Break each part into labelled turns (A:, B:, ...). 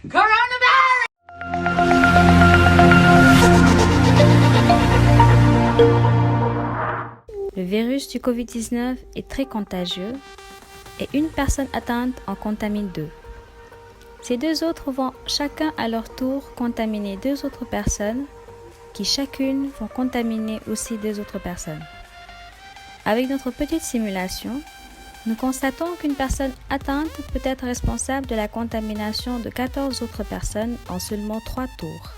A: Coronavirus!
B: Le virus du Covid-19 est très contagieux et une personne atteinte en contamine deux. Ces deux autres vont chacun à leur tour contaminer deux autres personnes qui chacune vont contaminer aussi deux autres personnes. Avec notre petite simulation, nous constatons qu'une personne atteinte peut être responsable de la contamination de 14 autres personnes en seulement 3 tours.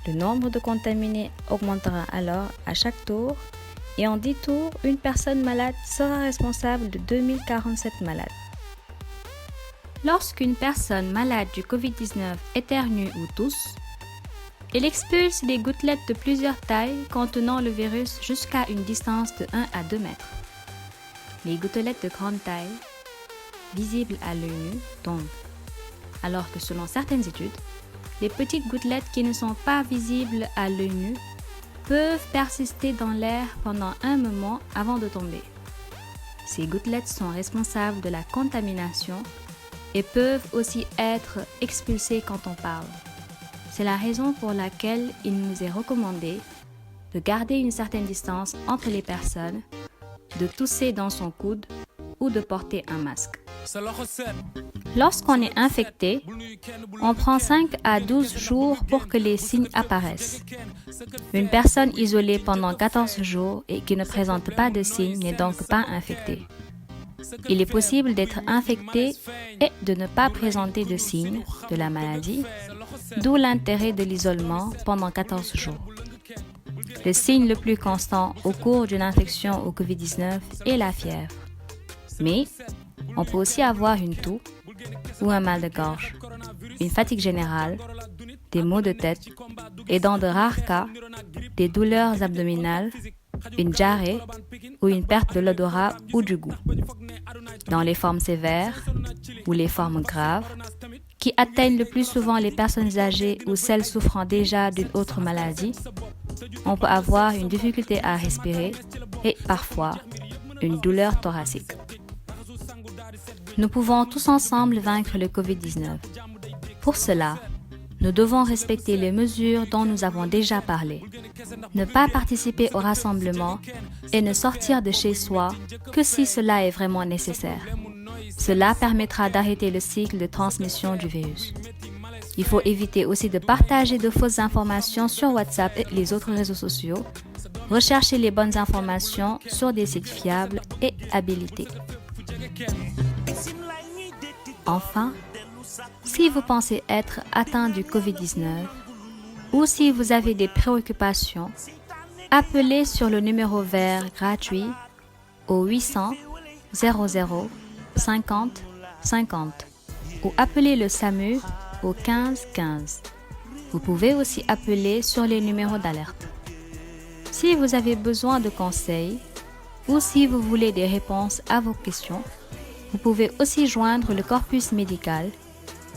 B: Le nombre de contaminés augmentera alors à chaque tour et en 10 tours, une personne malade sera responsable de 2047 malades. Lorsqu'une personne malade du Covid-19 éternue ou tousse, elle expulse des gouttelettes de plusieurs tailles contenant le virus jusqu'à une distance de 1 à 2 mètres. Les gouttelettes de grande taille, visibles à l'œil nu, tombent, alors que selon certaines études, les petites gouttelettes qui ne sont pas visibles à l'œil nu peuvent persister dans l'air pendant un moment avant de tomber. Ces gouttelettes sont responsables de la contamination et peuvent aussi être expulsées quand on parle. C'est la raison pour laquelle il nous est recommandé de garder une certaine distance entre les personnes, de tousser dans son coude ou de porter un masque. Lorsqu'on est infecté, on prend 5 à 12 jours pour que les signes apparaissent. Une personne isolée pendant 14 jours et qui ne présente pas de signes n'est donc pas infectée. Il est possible d'être infecté et de ne pas présenter de signes de la maladie, d'où l'intérêt de l'isolement pendant 14 jours. Le signe le plus constant au cours d'une infection au Covid-19 est la fièvre. Mais on peut aussi avoir une toux ou un mal de gorge, une fatigue générale, des maux de tête et dans de rares cas, des douleurs abdominales, une diarrhée ou une perte de l'odorat ou du goût. Dans les formes sévères ou les formes graves, qui atteignent le plus souvent les personnes âgées ou celles souffrant déjà d'une autre maladie, on peut avoir une difficulté à respirer et parfois une douleur thoracique. Nous pouvons tous ensemble vaincre le Covid-19. Pour cela, nous devons respecter les mesures dont nous avons déjà parlé. Ne pas participer au rassemblement et ne sortir de chez soi que si cela est vraiment nécessaire. Cela permettra d'arrêter le cycle de transmission du virus. Il faut éviter aussi de partager de fausses informations sur WhatsApp et les autres réseaux sociaux. Recherchez les bonnes informations sur des sites fiables et habilités. Enfin, si vous pensez être atteint du Covid-19 ou si vous avez des préoccupations, appelez sur le numéro vert gratuit au 800 00 50 50 ou appelez le SAMU au 15 15. Vous pouvez aussi appeler sur les numéros d'alerte. Si vous avez besoin de conseils ou si vous voulez des réponses à vos questions, vous pouvez aussi joindre le corpus médical,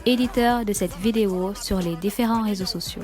B: éditeur de cette vidéo sur les différents réseaux sociaux.